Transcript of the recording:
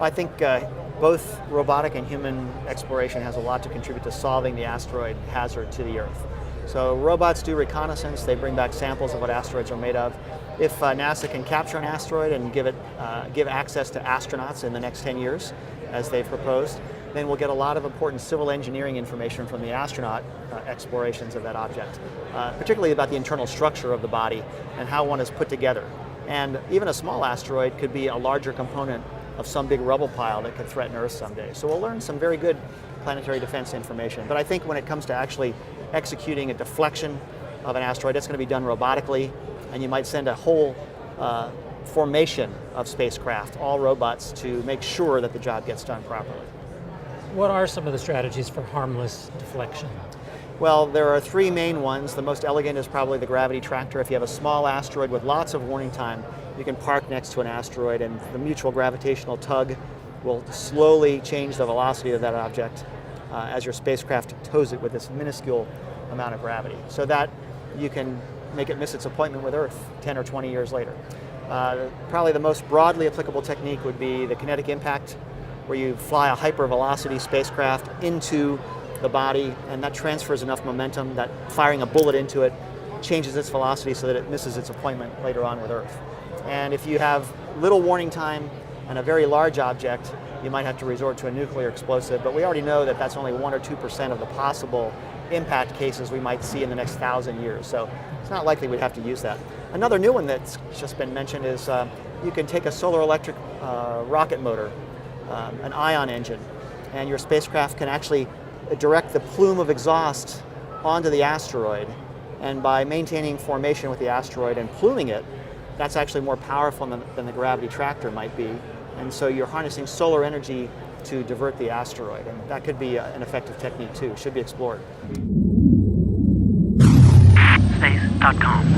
I think both robotic and human exploration has a lot to contribute to solving the asteroid hazard to the Earth. So robots do reconnaissance, they bring back samples of what asteroids are made of. If NASA can capture an asteroid and give access to astronauts in the next 10 years, as they've proposed, then we'll get a lot of important civil engineering information from the astronaut explorations of that object, particularly about the internal structure of the body and how one is put together. And even a small asteroid could be a larger component of some big rubble pile that could threaten Earth someday. So we'll learn some very good planetary defense information. But I think when it comes to actually executing a deflection of an asteroid, that's going to be done robotically, and you might send a whole formation of spacecraft, all robots, to make sure that the job gets done properly. What are some of the strategies for harmless deflection? Well, there are three main ones. The most elegant is probably the gravity tractor. If you have a small asteroid with lots of warning time, you can park next to an asteroid and the mutual gravitational tug will slowly change the velocity of that object as your spacecraft tows it with this minuscule amount of gravity, so that you can make it miss its appointment with Earth 10 or 20 years later. Probably the most broadly applicable technique would be the kinetic impact, where you fly a hypervelocity spacecraft into the body, and that transfers enough momentum that firing a bullet into it changes its velocity so that it misses its appointment later on with Earth. And if you have little warning time and a very large object, you might have to resort to a nuclear explosive, but we already know that that's only 1 or 2% of the possible impact cases we might see in the next 1,000 years. So it's not likely we'd have to use that. Another new one that's just been mentioned is you can take a solar electric rocket motor, an ion engine, and your spacecraft can actually direct the plume of exhaust onto the asteroid. And by maintaining formation with the asteroid and pluming it, that's actually more powerful than the gravity tractor might be. And so you're harnessing solar energy to divert the asteroid. And that could be an effective technique too, should be explored. Space.com